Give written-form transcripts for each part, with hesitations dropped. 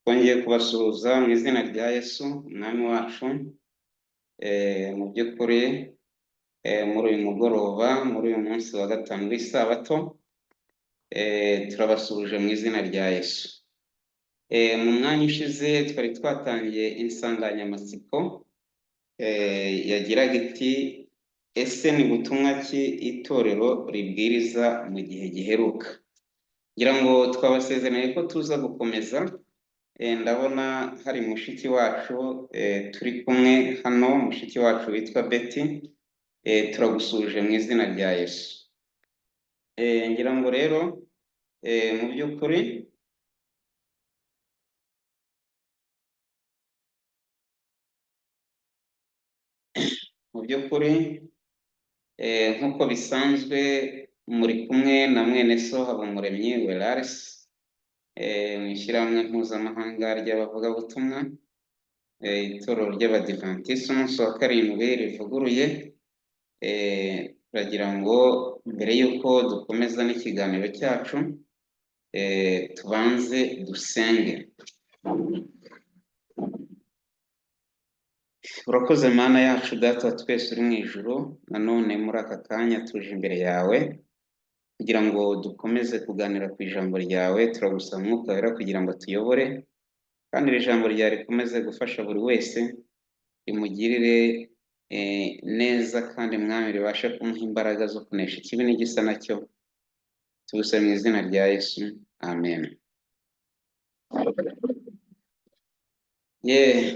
Twongeye kubasuhuza mu izina rya Yesu umwami wacu. Mu by'ukuri muri uyu mugoroba, muri uyu munsi wa gatanu w'isabato, turabasuhuje mu izina rya Yesu. Mu mwanya ushize twari twatangiye insanganyamatsiko yagiraga iti ese ni butumwa ki itorero ribwiriza mu gihe giheruka. Ngira ngo twabasezeranye ko tuza gukomeza. Ndabona hari mushiki wacu turi kumwe hano, mushiki wacu witwa Betty. Turagusuje mu izina rya Yesu. Ngira ngo rero mu by'ukuri nk'uko bisanzwe muri kumwe na mwene so Habumuremyi Welaris mu ishyirahamwe mpuzamahanga ry'abavugabutumwa, itorero ry'Abadivantisiti umunsi wa karindwi rivuguruye. Turagira ngo mbere y'uko dukomeza n'ikiganiro cyacu tubanze dusenge. Urakoze Mana yacu Data wa twese uri mu ijuru, nanone muri aka kanya tuje imbere yawe kugira ngo dukomeze kuganira ku ijambo ryawe. Turagusaba Mwuka Wera kugira ngo tuyobore, kandi iri jambo ryawe rikomeze gufasha buri wese, rimugirire neza, kandi Mwami ribashe kumuha imbaraga zo kunesha ikibi n'igisa nacyo. Tugusaba mu izina rya Yesu, amen.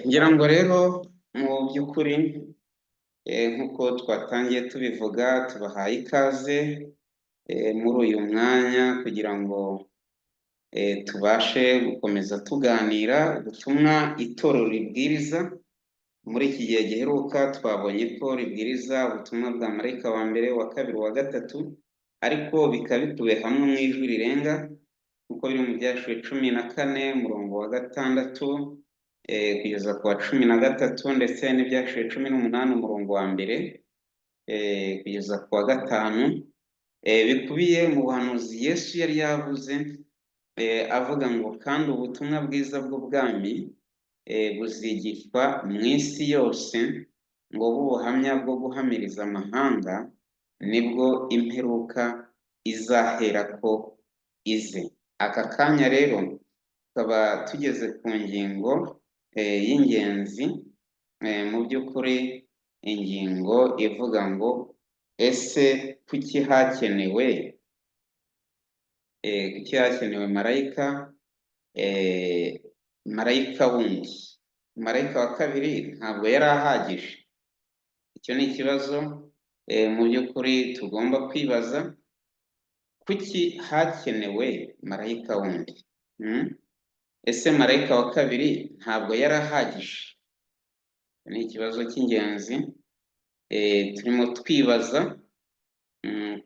Ngira ngo rero mu by'ukuri nk'uko twatangiye tubivuga, tubahaye ikaze muri uyu mwanya kugira ngo tubashe gukomeza tuganira ubutumwa itorero ribwiriza muri iki gihe giheruka. Twabonye ko ribwiriza ubutumwa bwa marayika wa mbere, wa kabiri, wa gatatu, ariko bikaba bituwe hamwe mu ijwi rirenga nk'uko biri mu Byashuwe 14 umurongo wa 6 kugeza ku wa 13, ndetse n'Ibyashuwe 18 umurongo wa 1 kugeza ku wa 5, bikubiye mu buhanuzi Yesu yari yavuze avuga ngo kandi ubutumwa bwiza bw'ubwami buzigishwa mu isi yose ngo bubuhamya bwo guhamiriza amahanga, nibwo imperuka izahera ko ize. Aka kanya rero tukaba tugeze ku ngingo y'ingenzi mu by'ukuri, ingingo ivuga ngo ese kuki hakenewe marayika wundi? Marayika wa kabiri ntabwo yari ahagije. Icyo ni ikibazo mu by'ukuri tugomba kwibaza. Kuki hakenewe marayika wundi? Ese marayika wa kabiri ntabwo yari ahagije? Ni ikibazo cy'ingenzi turimo twibaza,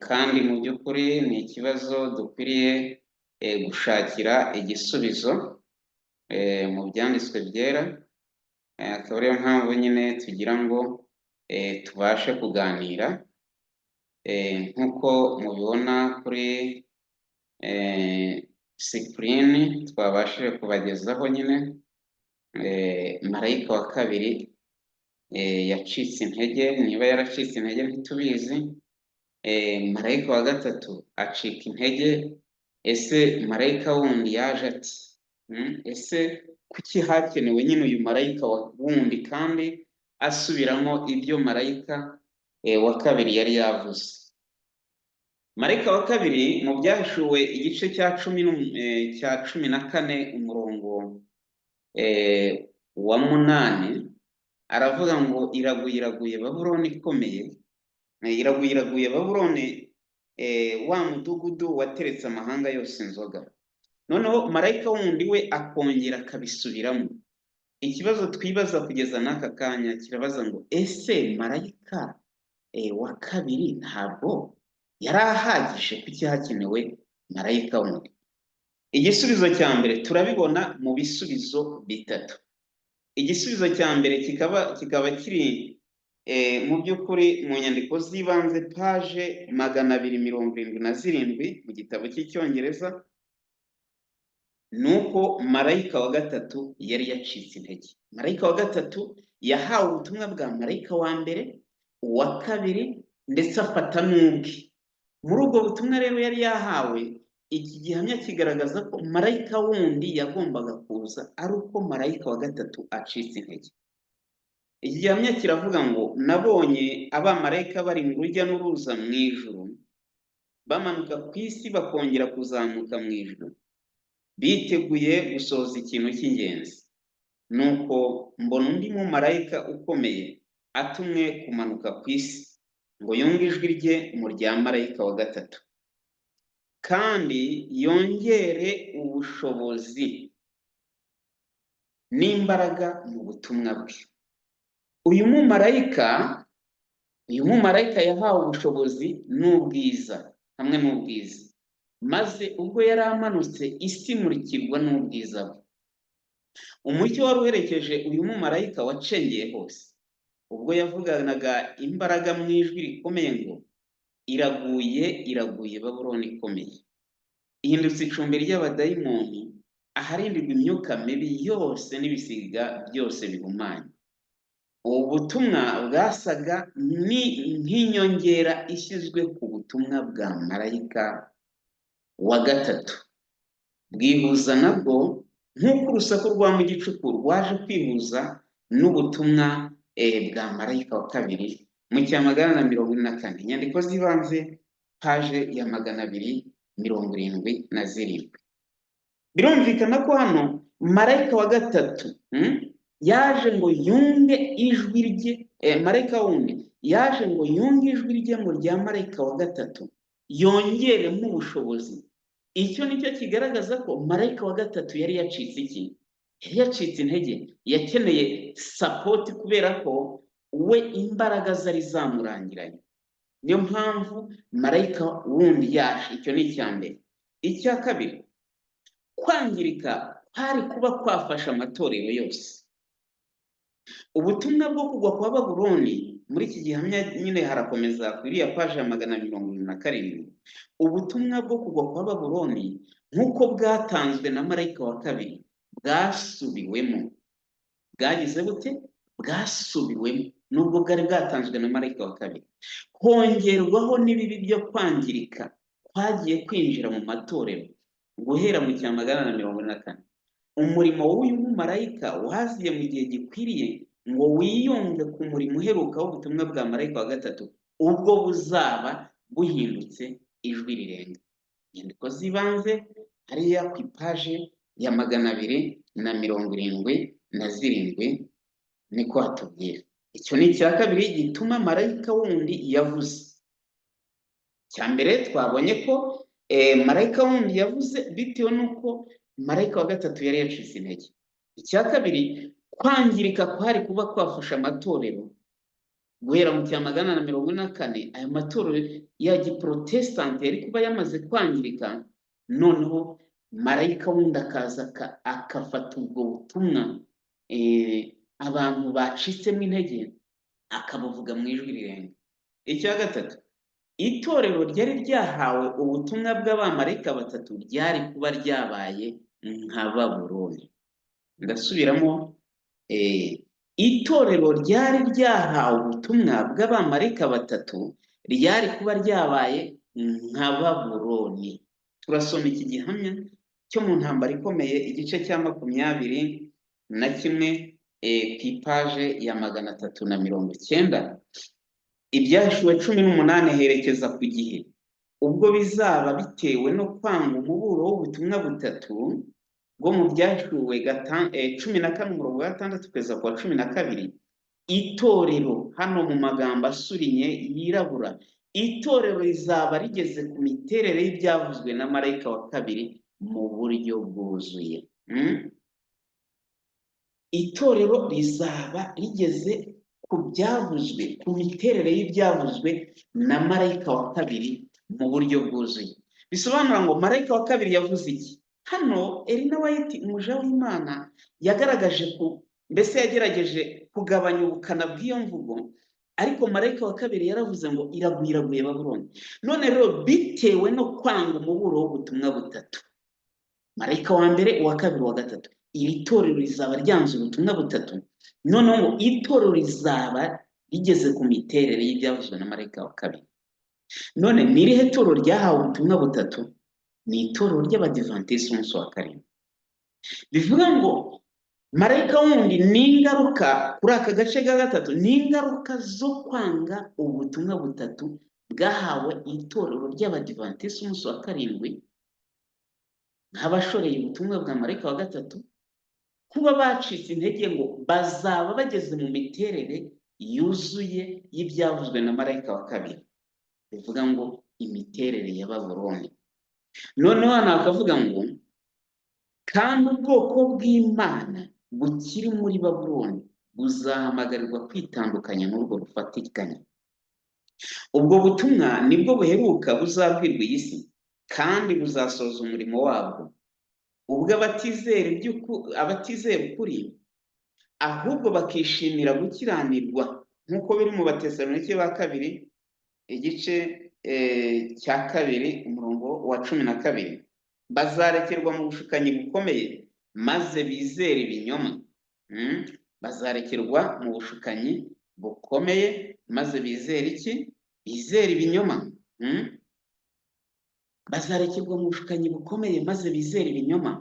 kandi mu by'ukuri ni ikibazo dukwiriye gushakira igisubizo mu byanditswe byera. Akaba ariyo mpamvu nyine tugira ngo tubashe kuganira nk'uko mubibona kuri sikirini twabashije kubagezaho. Nyine marayika wa kabiri yacitse intege, niba yaracitse intege ntitubizi. Marayika wa gatatu acika intege. Ese marayika wundi yaje ati? Ese kuki hakenewe nyine uyu marayika wundi kandi asubiramo ibyo marayika wa kabiri yari yavuze? Marayika wa kabiri mu Byahishuwe igice cya 14 umurongo wa 8 aravuga ngo iraguye Babuloni ikomeye, iraguye Babuloni, wa mudugudu wateretse amahanga yose inzoga. Noneho marayika wundi we akongera akabisubiramo. Ikibazo twibaza kugeza n'aka kanya kirabaza ngo ese marayika wa kabiri ntabwo yari ahagije? Kuki hakenewe marayika wundi? Igisubizo cya mbere turabibona mu bisubizo bitatu. Igisubizo cya mbere kikaba kiri mu by'ukuri mu nyandiko z'ibanze paje 277 mu gitabo cy'icyongereza. nuko marayika wa gatatu yari yacitse intege. Marayika wa gatatu yahawe ubutumwa bwa marayika wa mbere, uwa kabiri, ndetse afata n'ubwe. Muri ubwo butumwa rero yari yahawe, iki gihamya kigaragaza ko marayika wundi yagombaga kuza ari uko marayika wa gatatu acitse intege. Iki gihamya kiravuga ngo nabonye abamarayika bari mu rujya n'uruza mu ijuru, bamanuka ku isi bakongera kuzamuka mu ijuru, biteguye gusohoza ikintu cy'ingenzi. Nuko mbona undi mumarayika ukomeye atumwe kumanuka ku isi ngo yumve ijwi rye mu rya marayika wa gatatu, kandi yongere ubushobozi n'imbaraga mu butumwa bwe. Uyu mumarayika yahawe ubushobozi n'ubwiza, hamwe n'ubwiza, maze ubwo yari amanutse isi imurikirwa n'ubwiza bwe. Umucyo wari uherekeje uyu mumarayika wacengeye hose ubwo yavuganaga imbaraga mu ijwi rikomeye ngo iraguye, iraguye Babuloni ikomeye, ihindutse icumbi ry'abadayimoni, aharindirwa imyuka mibi yose n'ibisiga byose bihumanye. Ubu butumwa bwasaga nk'inyongera ishyizwe ku butumwa bwa marayika wa gatatu, bwihuza nabwo nk'uko urusaku rwa mu gicuku rwaje kwihuza n'ubutumwa bwa marayika wa kabiri mu cya 244. Inyandiko z'ibanze paje ya 277. Birumvikana ko hano marayika wa gatatu yaje ngo yunge ijwi rye, marayika wundi yaje ngo yunge ijwi rye mu rya marayika wa gatatu, yongeremo ubushobozi. Icyo nicyo kigaragaza ko marayika wa gatatu yari yacitse iki? Yari yacitse intege, yakeneye sapoti kubera ko we imbaraga zari zamurangiranye. Niyo mpamvu marayika wundi yaje. Icyo ni icya mbere. Icya kabiri, kwangirika kwari kuba kwafasha amatorero yose. Ubutumwa bwo kugwa kwa Babuloni muri iki gihamya nyine harakomeza kuri ya paje ya 227. Ubutumwa bwo kugwa kwa Babuloni nk'uko bwatanzwe na marayika wa kabiri bwasubiwemo. Bwagize bute? Bwasubiwemo nubwo bwari bwatanzwe na marayika wa kabiri. Hongerwaho n'ibibi byo kwangirika kwagiye kwinjira mu matorero guhera mu cya 244. Umurimo w'uyu mumarayika waziye mu gihe gikwiriye ngo wiyunge ku murimo uheruka w'ubutumwa bwa marayika wa gatatu, ubwo buzaba buhindutse ijwi rirenga. Inyandiko z'ibanze hariya ku ipaje ya 277 niko hatubwira. Icyo ni icya kabiri gituma marayika wundi yavuze. Cya mbere twabonye ko marayika wundi yavuze bitewe n'uko marayika wa gatatu yari yacitse intege. Icya kabiri, kwangirika kwari kuba kwafasha amatorero guhera mu cya 244. Aya matorero ya giprotestante yari kuba yamaze kwangirika, noneho marayika wundi akaza akafata ubwo butumwa abantu bacitsemo intege akabuvuga mu ijwi rirenga. Icya gatatu, itorero ryari ryahawe ubutumwa bw'abamarayika batatu ryari kuba ryabaye nka Babuloni. Ndasubiramo, itorero ryari ryahawe ubutumwa bw'abamarayika batatu ryari kuba ryabaye nka Babuloni. Turasoma iki gihamya cyo mu ntambara ikomeye igice cya 21 ku ipaje ya 390. Ibyahishuwe 18 herekeza ku gihe ubwo bizaba bitewe no kwanga umuburo w'ubutumwa butatu bwo mu byahishuwe 14:6 kugeza kwa 12. Itorero hano mu magambo asurinye yirabura, itorero rizaba rigeze ku miterere y'ibyavuzwe na marayika wa kabiri mu buryo bwuzuye. Itorero rizaba rigeze ku byavuzwe, ku miterere y'ibyavuzwe na marayika wa kabiri mu buryo bwuzuye. Bisobanura ngo marayika wa kabiri yavuze iki? Hano Elina White umuja w'Imana yagaragaje mbese yagerageje kugabanya ubukana bw'iyo mvugo, ariko marayika wa kabiri yaravuze ngo iraguye Babuloni. None rero bitewe no kwanga umuburo w'ubutumwa butatu, marayika wa mbere, uwa kabiri, uwa gatatu. Iri torero rizaba ryanze ubutumwa butatu, noneho ngo itorero rizaba rigeze ku miterere y'ibyavuzwe na marayika wa kabiri. None ni irihe torero ryahawe ubutumwa butatu? Ni itorero ry'abadivantisiti umunsi wa karindwi. Bivuga ngo marayika wundi ni ingaruka kuri aka gace ka gatatu, ni ingaruka zo kwanga ubutumwa butatu bwahawe itorero ry'abadivantisiti umunsi wa karindwi nk'abashoreye ubutumwa bwa marayika wa gatatu, kuba bacitse intege ngo bazaba bageze mu miterere yuzuye y'ibyavuzwe na marayika wa kabiri, bivuga ngo imiterere ya Babuloni. Noneho hano hakavuga ngo kandi ubwoko bw'Imana bukiri muri Babuloni buzahamagarirwa kwitandukanya n'urwo rufatikanya. Ubwo butumwa nibwo buheruka buzabwirwa iyi si, kandi buzasoza umurimo wabwo, ubwo abatizera ukuri ahubwo bakishimira gukiranirwa, nk'uko biri mu Batesalonike ba kabiri igice cya kabiri umurongo wa 12. Bazarekerwa mu bushukanyi bukomeye maze bizera ibinyoma. Bazarekerwa mu bushukanyi bukomeye maze bizera iki? Bizera ibinyoma. Bazarekerwa mu bushukanyi bukomeye maze bizera ibinyoma.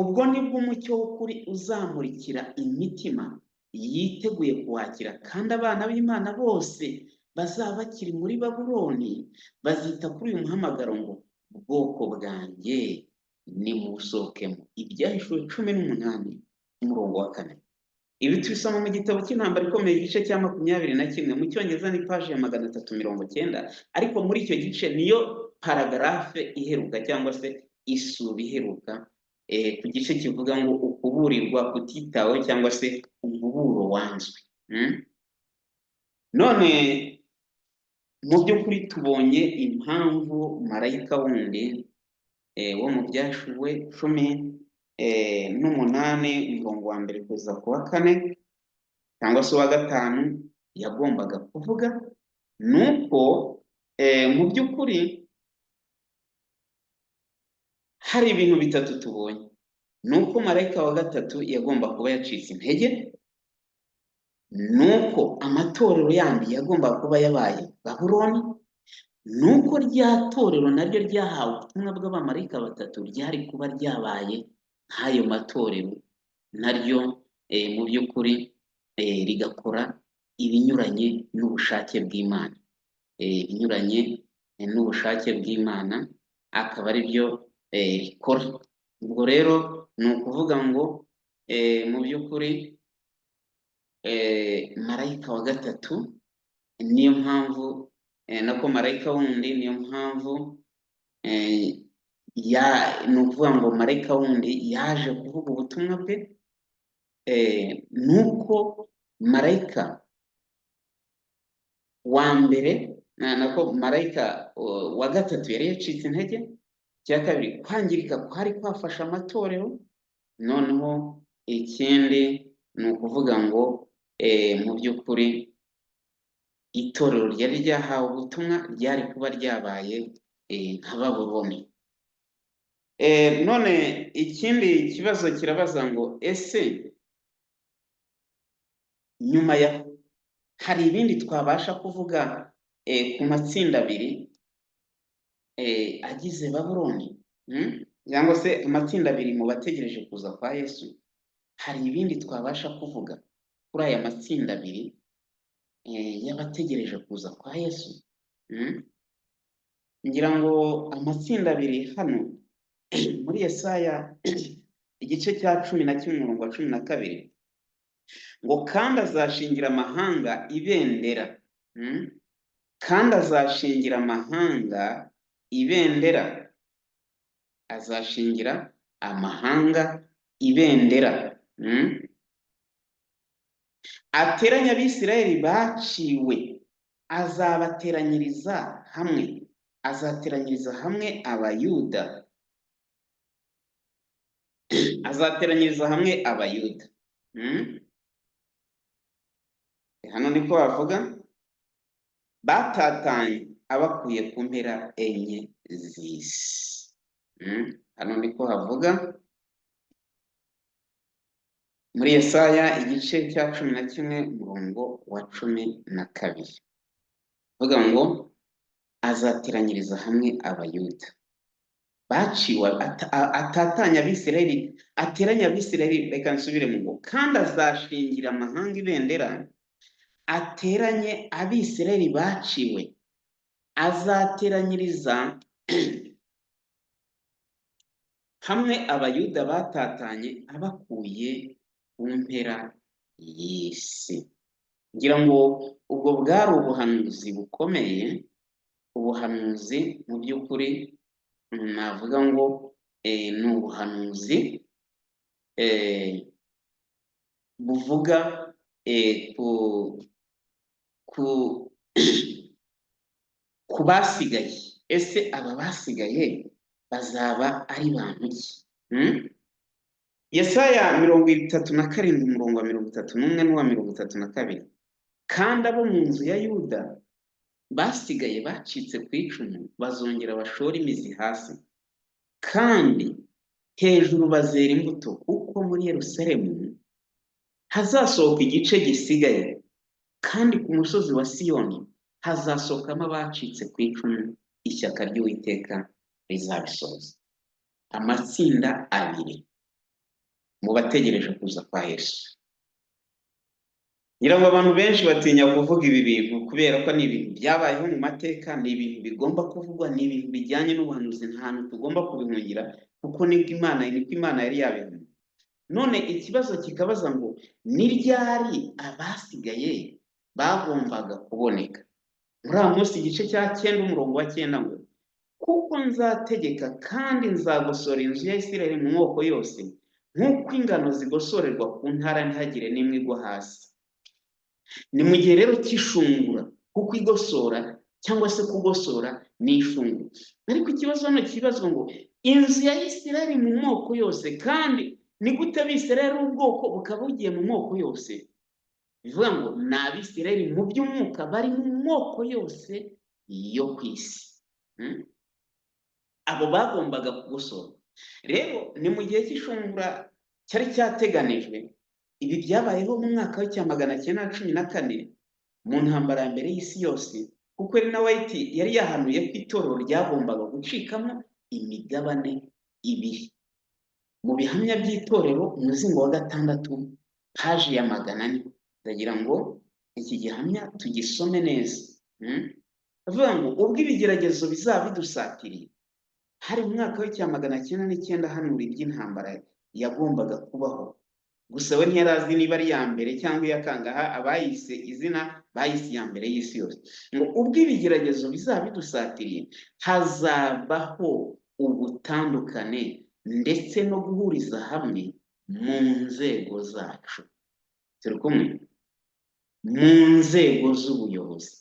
Ubwo nibwo umucyo w'ukuri uzamurikira imitima yiteguye kuwakira, kandi abana b'Imana bose bazaba bakiri muri Babuloni bazita kuri uyu muhamagaro ngo ubwoko bwanjye nimusohokemo. Ibyahishuwe 18 umurongo wa 4. Ibi tubisoma mu gitabo cy'intambara ikomeye igice cya 21, mu Cyongereza ni paji ya 390, ariko muri icyo gice niyo paragarafe iheruka cyangwa se isubi iheruka ku gice kivuga ngo ukuburirwa kutitawe cyangwa se umuburo wanzwe. None mu by'ukuri tubonye impamvu marayika wundi wo mu Byashuwe 18 umurongo wa 1 kuza ku wa 4 cyangwa se wa 5 yagombaga kuvuga, nuko mu by'ukuri hari ibintu bitatu tubonye. Nuko marayika wa gatatu yagomba kuba yacitse intege, nuko amatorero yandi yagomba kuba yabaye Babuloni, nuko rya torero naryo ryahawe ubutumwa bw'abamarayika batatu ryari kuba ryabaye nk'ayo matorero, naryo mu by'ukuri rigakora ibinyuranye n'ubushake bw'Imana. Ibinyuranye n'ubushake bw'Imana akaba ari byo rikora. Ubwo rero ni ukuvuga ngo mu by'ukuri marayika wa gatatu niyo mpamvu nako marayika wundi niyo mpamvu ni ukuvuga ngo marayika wundi yaje kuvuga ubutumwa bwe, nuko marayika wa mbere nako marayika wa gatatu yari yacitse intege. Icya kabiri, kwangirika kwari kwafasha amatorero. Noneho ikindi ni ukuvuga ngo mu by'ukuri itorero ryari ryahawe ubutumwa ryari kuba ryabaye nka Babuloni. None ikindi kibazo kirabaza ngo ese nyuma ya hari ibindi twabasha kuvuga ku matsinda abiri agize Babuloni, cyangwa se amatsinda abiri mu bategereje kuza kwa Yesu? Hari ibindi twabasha kuvuga kuri aya matsinda abiri y'abategereje kuza kwa Yesu? Ngira ngo amatsinda abiri hano muri Yesaya igice cya 11 umurongo wa 12 ngo kandi azashingira amahanga ibendera. Kandi azashingira amahanga ibendera. Azashingira amahanga ibendera. Ateranya Abisirayeli baciwe, azabateranyiriza hamwe. Azateranyiriza hamwe Abayuda. Azateranyiriza hamwe Abayuda. Hano niko bavuga batatanye abakuye ku mpera enye z'isi. hano niko havuga muri Yesaya igice cya 11 umurongo wa 12, vuga ngo azateranyiriza hamwe abayuda baciwe atatanya Abisirayeli, ateranya Abisirayeli. Reka nsubire mu ngo, kandi azashingira amahanga ibendera, ateranye Abisirayeli baciwe, azateranyiriza hamwe abayuda batatanye abakuye ku mpera y'isi. ngira ngo ubwo bwari ubuhanuzi bukomeye, ubuhanuzi mu by'ukuri navuga ngo ni ubuhanuzi buvuga ku basigaye. Ese aba basigaye bazaba ari bantu ki? Yesaya 37 umurongo wa 31 n'uwa 32, kandi abo mu nzu ya Yuda basigaye bacitse ku icumu bazongera bashora imizi hasi, kandi hejuru bazera imbuto, kuko muri Yerusalemu hazasohoka igice gisigaye, kandi ku musozi wa Siyoni hazasohokamo abacitse ku icumu, ishyaka ry'Uwiteka rizabisohoza. Amatsinda abiri mu bategereje kuza kwa Yesu. ngira ngo abantu benshi batinya kuvuga ibi bintu kubera ko ni ibintu byabayeho mu mateka, ni ibintu bigomba kuvugwa, ni ibintu bijyanye n'ubuhanuzi, nta hantu tugomba kubihungira, kuko niko Imana yari yabivuze. None ikibazo kikabaza ngo ni ryari abasigaye bagombaga kuboneka? Muri Amosi igice cya 9 umurongo wa 9 ngo kuko nzategeka kandi nzagosora inzu ya Isirayeli mu moko yose, nk'uko ingano zigosorerwa ku ntara ntihagire n'imwe igwa hasi. Ni mu gihe rero cy'ishungura, kuko igosora cyangwa se kugosora ni ishungura. Ariko ikibazo hano kibazwa ngo inzu ya Isirayeli mu moko yose, kandi ni gute Abisirayeli ubwoko bukaba bugiye mu moko yose? Bivuga ngo ni Abisirayeli mu by'umwuka bari mu moko yose yo ku isi. Abo bagombaga kugosora. Rero ni mu gihe cy'ishungura cyari cyateganijwe. Ibi byabayeho mu mwaka wa 1914 mu ntambara ya mbere y'isi yose, kuko Ellen White yari yahanuye ko itorero ryagombaga gucikamo imigabane ibiri. Mu bihamya by'itorero umuzingo wa 6 paji ya 400, ndagira ngo iki gihamya tugisome neza. Avuga ngo ubwo ibigeragezo bizaba bidusatiriye, hari mu mwaka wa 1909 hanura iby'intambara yagombaga kubaho. Gusa we ntiyarazi niba ari ya mbere cyangwa iya kangaha, abayise izina bayise ya mbere y'isi yose. Ngo ubwo ibigeragezo bizaba bidusatiriye, hazabaho ubutandukane ndetse no guhuriza hamwe mu nzego zacu. Turi kumwe? Mu nzego z'ubuyobozi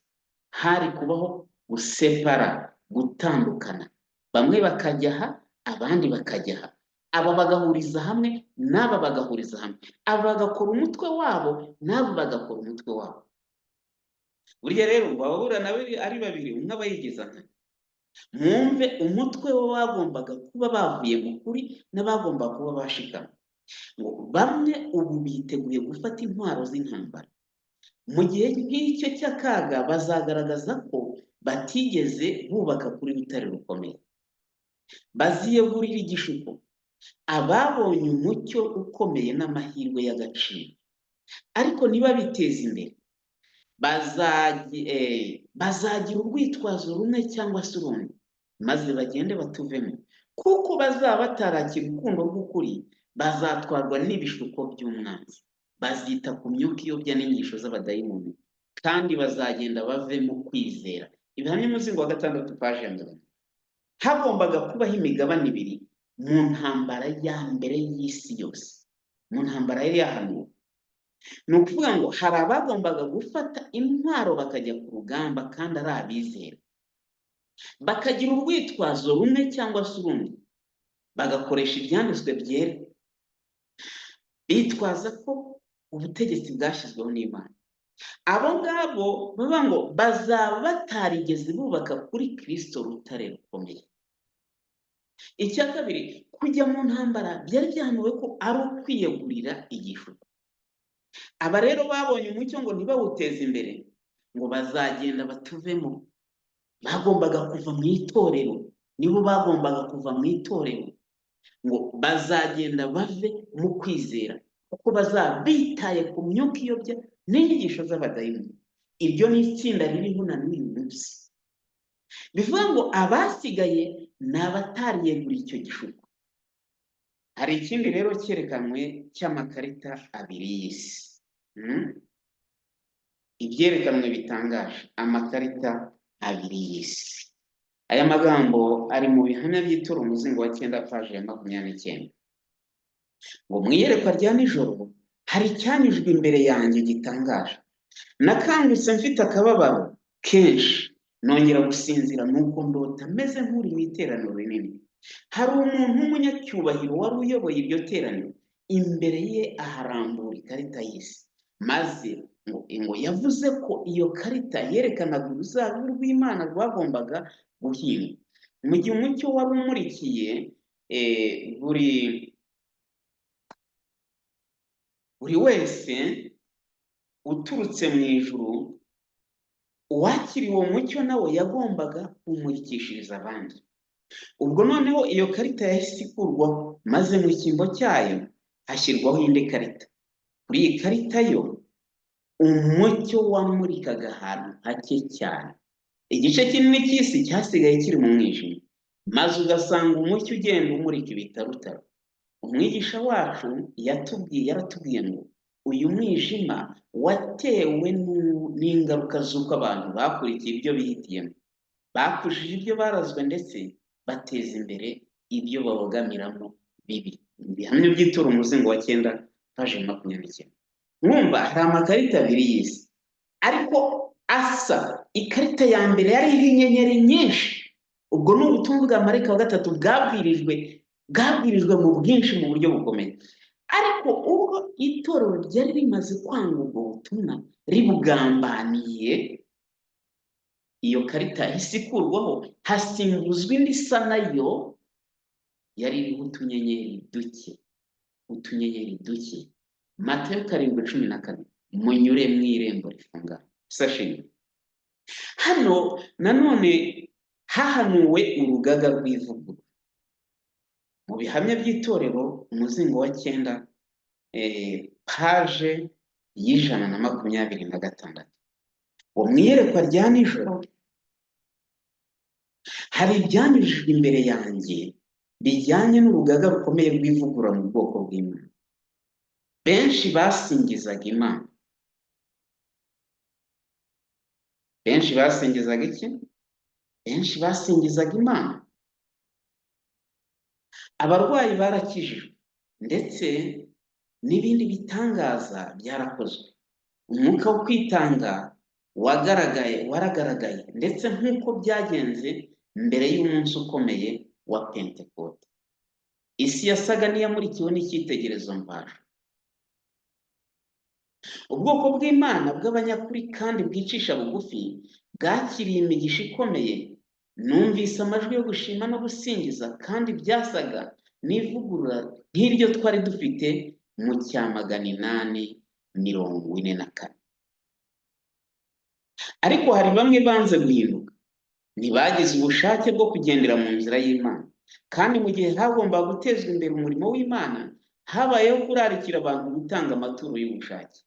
hari kubaho gusepara, gutandukana. Bamwe bakajya aha, abandi bakajya aha. Aba bagahuriza hamwe, n'aba bagahuriza hamwe. Aba bagakora umutwe wabo, n'aba bagakora umutwe wabo. Burya rero bahura ari babiri, umwe aba yigiza nkana. Mwumve umutwe w'abagombaga kuba bavuye mu kuri n'abagomba kuba bashikama. Ngo bamwe ubu biteguye gufata intwaro z'intambara. Mu gihe nk'icyo cy'akaga bazagaragaza ko batigeze bubaka kuri rutare rukomeye. Baziyegurira igishuko ababonye umucyo ukomeye n'amahirwe y'agaciro, ariko niba biteza imbere bazagira urwitwazo rumwe cyangwa se urundi, maze bagende batuvemo, kuko bazaba batarakira urukundo rw'ukuri, bazatwarwa n'ibishuko by'umwanzi, bazita ku myuka iyobya n'inyigisho z'abadayimoni, kandi bazagenda bavemo kwizera. Ibihamya umuzingo wa 6 paji ya 100. Hagombaga kubaho imigabane ibiri mu ntambara ya mbere y'isi yose, mu ntambara yari yahanuwe. Ni ukuvuga ngo hari abagombaga gufata intwaro bakajya ku rugamba kandi ari abizera, bakagira urwitwazo rumwe cyangwa se urundi, bagakoresha ibyanditswe byera, bitwaza ko ubutegetsi bwashyizweho n'Imana. Abo ngabo bavuga ngo bazaba batarigeze bubaka kuri Kristo rutare rukomeye. icya kabiri, kujya mu ntambara byari byahanuwe ko ari ukwiyegurira igishuko. Aba rero babonye umucyo ngo ntibawuteze imbere, ngo bazagenda batuvemo. Bagombaga kuva mu itorero, nibo bagombaga kuva mu itorero, ngo bazagenda bave mu kwizera, kuko bazaba bitaye ku myuka iyobya n'inyigisho z'abadayimoni. Iryo ni itsinda ririho na n'uyu munsi. Bivuga ngo abasigaye ni abatariyeguriye icyo gishuko. Hari ikindi rero cyerekanwe cy'amakarita abiri y'isi. Ibyerekanwe bitangaje, amakarita abiri y'isi. Aya magambo ari mu bihamya by'itora umuzingo wa 9 paje ya 29. Ngo mu iyerekwa rya nijoro hari icyanyujwe imbere yanjye gitangaje. Nakangutse mfite akababaro kenshi, nongera gusinzira nuko ndota meze nk'uri mu iteraniro rinini. Hari umuntu w'umunyacyubahiro wari uyoboye iryo teraniro, imbere ye aharambura ikarita y'isi, maze ngo yavuze ko iyo karita yerekanaga uruzabibu rw'Imana rwagombaga guhingwa. Mu gihe umucyo wari umurikiye buri wese uturutse mu ijuru, uwakiriye uwo mucyo nawe yagombaga kumurikishiriza abandi. Ubwo noneho iyo karita yahise ikurwaho, maze mu cyimbo cyayo hashyirwaho indi karita. Kuri iyi karita yo umucyo wamurikaga ahantu hake cyane, igice kinini cy'isi cyasigaye kiri mu mwijima, maze ugasanga umucyo ugenda umurika ibitarutaro. Umwigisha wacu yaratubwiye ngo uyu mwijima watewe n'ingaruka z'uko abantu bakurikiye ibyo bihitiyemo, bakujije ibyo barazwe, ndetse bateza imbere ibyo babogamiramo bibi. Ibihamya by'itora umuzingo wa 9 paje 29. Mwumva hari amakarita abiri y'isi, ariko asa. Ikarita ya mbere yariho inyenyeri nyinshi. Ubwo ni ubutumwa bwa marayika wa 3 bwabwirijwe mu bwinshi, mu buryo bukomeye. Ariko ubwo itorero ryari rimaze kwanga ubwo butumwa, ribugambaniye, iyo karita yahise ikurwaho, hasimbuzwa indi isa nayo, yari iriho utunyenyeri duke. Matayo 7:14, munyure mu irembo rifunganye. Sashini. Hano nanone hahanuwe urugaga rw'ivugurura. Mu bihamya by'itorero umuzingo wa 9 paje y'126. Ngo mu iyerekwa rya nijoro hari ibyanyujijwe imbere yanjye bijyanye n'urugaga rukomeye rw'ivugurura mu bwoko bw'Imana. Benshi basingizaga Imana. Benshi basingizaga iki? Benshi basingizaga Imana. Abarwayi barakijijwe, ndetse n'ibindi bitangaza byarakozwe. Umwuka wo kwitanga waragaragaye, ndetse nk'uko byagenze mbere y'umunsi ukomeye wa Pentekote. Isi yasaga n'iyamurikiwe n'icyitegererezo mvajuru. Ubwoko bw'Imana bw'abanyakuri kandi bwicisha bugufi bwakiriye imigisha ikomeye. Numvise amajwi yo gushima no gusingiza, kandi byasaga n'ivugurura nk'iryo twari dufite mu cya 844. Ariko hari bamwe banze guhinduka, ntibagize ubushake bwo kugendera mu nzira y'Imana, kandi mu gihe hagombaga gutezwa imbere umurimo w'Imana, habayeho kurarikira abantu gutanga amaturo y'ubushake.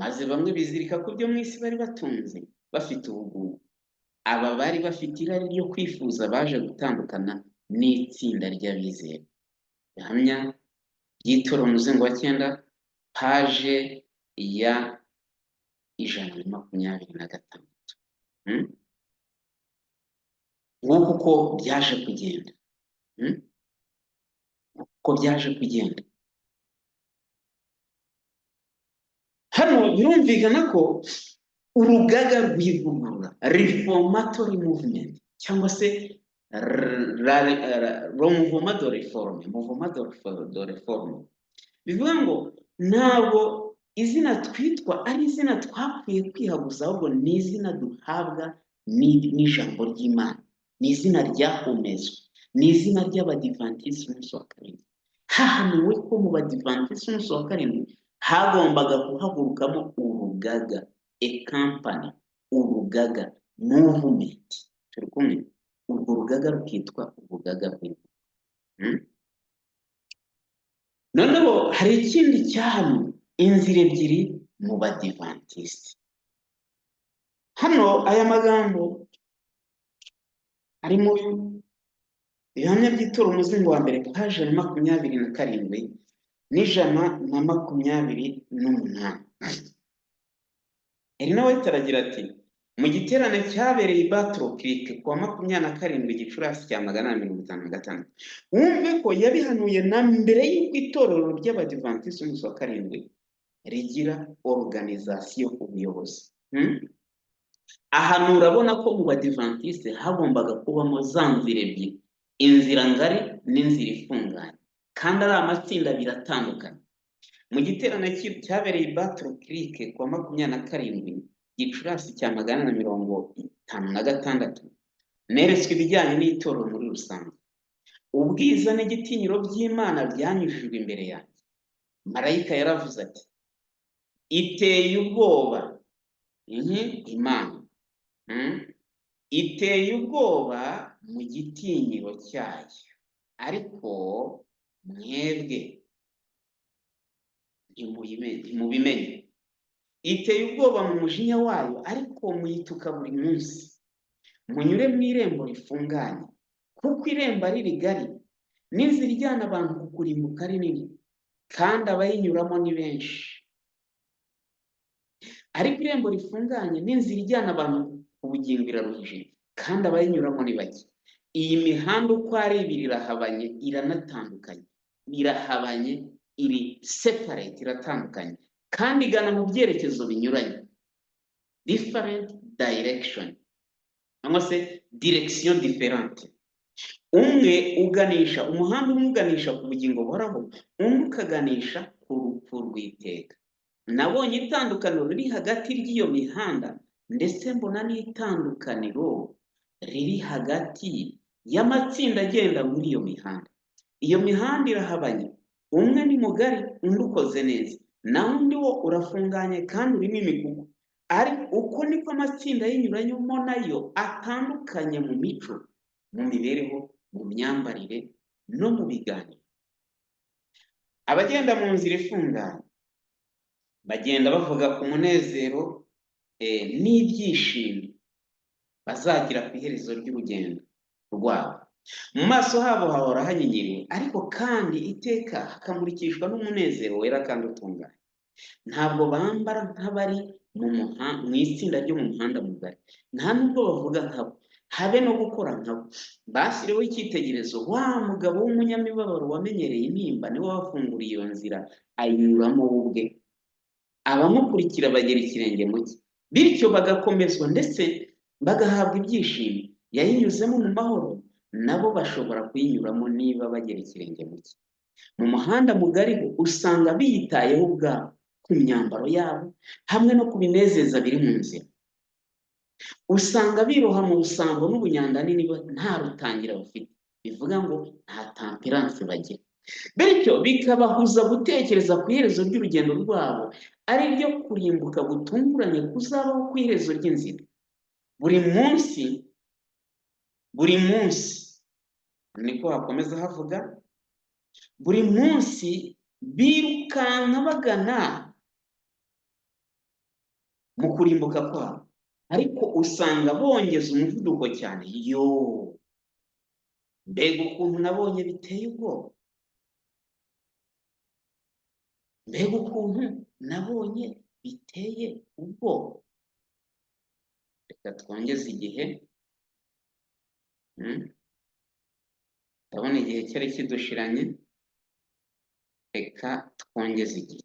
Maze bamwe bizirika ku byo mu isi bari batunze bafite ubugugu. Aba bari bafite irari ryo kwifuza baje gutandukana n'itsinda ry'abizera. Bihamya by'itora umuzingo wa 9 paje ya 126. Nguko uko byaje kugenda. Hano birumvikana ko urugaga rw'ivugurura, reformatory movement, cyangwa se mouvement de réforme, bivuga ngo ntabwo izina twitwa ari izina twakwiye kwihaguza, ahubwo ni izina duhabwa n'ijambo ry'Imana, ni izina ryahumezwe, ni izina ry'abadivantisiti umunsi wa karindwi. Hahanuwe ko mu badivantisi umunsi wa karindwi hagombaga kuhagurukamo urugaga, kampani, urugaga, muvumenti. Turi kumwe? Urwo rugaga rukitwa urugaga rw'imana. Noneho hari ikindi cyahanuwe, inzira ebyiri mu badivantisi. Hano aya magambo ari mu Ibihamya by'Itorero umuzingo wa mbere paje 27 n'128. Elina White aragira ati mu giterane cyabereye i Battle Creek kuwa 27 Gicurasi cya 1956, wumve ko yabihanuye na mbere y'uko itorero ry'abadivantisi umunsi wa karindwi rigira organization, ubuyobozi. Aha urabona ko mu badivantisi hagombaga kubamo za nzira ebyiri, inzira ngari n'inzira ifunganye, kandi ari amatsinda biratandukanye. Mu giterane cyabereye i Battle Creek kuwa 27 Gicurasi cya 1956, neretswe ibijyanye n'itorero muri rusange. Ubwiza n'igitinyiro by'Imana byanyujijwe imbere yanjye. Marayika yaravuze ati, iteye ubwoba Imana, iteye ubwoba mu gitinyiro cyayo, ariko mwebwe ntimubimenye. Iteye ubwoba mu mujinya wayo, ariko muyituka buri munsi. Munyure mu irembo rifunganye, kuko irembo ari rigari, n'inzira ijyana abantu ku kurimbuka ari nini, kandi abayinyuramo ni benshi. Ariko irembo rifunganye n'inzira ijyana abantu ku bugingo iraruhije, kandi abayinyuramo ni bake. Iyi mihanda uko ari ibiri irahabanye, iranatandukanye, irahabanye, iri separate, iratandukanye, kandi igana mu byerekezo binyuranye, different direction, cyangwa se direction differente. Umwe uganisha, umuhanda umwe uganisha ku bugingo buhoraho, undi ukaganisha ku rupfu rw'iteka. Nabonye itandukaniro riri hagati ry'iyo mihanda, ndetse mbona n'itandukaniro riri hagati y'amatsinda agenda muri iyo mihanda. Iyo mihanda irahabanye, umwe ni mugari, undi ukoze neza, naho undi wo urafunganye kandi urimo imikuku. Ariko uko niko amatsinda y'inyuranyemo nayo atandukanye mu mico, mu mibereho, mu myambarire no mu biganiro. Abagenda mu nzira ifunganye bagenda bavuga ku munezero n'ibyishimo bazagira ku iherezo ry'urugendo rwabo. Mu maso habo hahora hanyenyeriwe, ariko kandi iteka hakamurikishwa n'umunezero wera kandi utunganye. Ntabwo bambara nk'abari mu itsinda ryo mu muhanda mugari, nta nubwo bavuga nkabo, habe no gukora nkabo. Bashyiriweho icyitegererezo, wa mugabo w'umunyamibabaro wamenyereye intimba niwe wafunguriye iyo nzira, ayinyuramo we ubwe. Abamukurikira bagera ikirenge mu cye, bityo bagakomezwa ndetse bagahabwa ibyishimo. Yayinyuzemo mu mahoro, nabo bashobora kuyinyuramo niba bagera ikirenge mu cye. Mu muhanda mugari usanga biyitayeho ubwabo, ku myambaro yabo hamwe no ku binezeza biri mu nzira. Usanga biroha mu busambo n'ubunyandani niba nta rutangira bafite, bivuga ngo nta temperance bagira. Bityo bikabahuza gutekereza ku iherezo ry'urugendo rwabo, ari ryo kurimbuka gutunguranye kuzabaho ku iherezo ry'inzira. Buri munsi niko hakomeza havuga, buri munsi birukanka bagana mu kurimbuka kwabo, ariko usanga bongeza umuvuduko cyane. Mbega ukuntu nabonye biteye ubwoba, mbega ukuntu nabonye biteye ubwoba. Reka twongeze igihe, ndabona igihe cyari kidushiranye, reka twongeze igihe.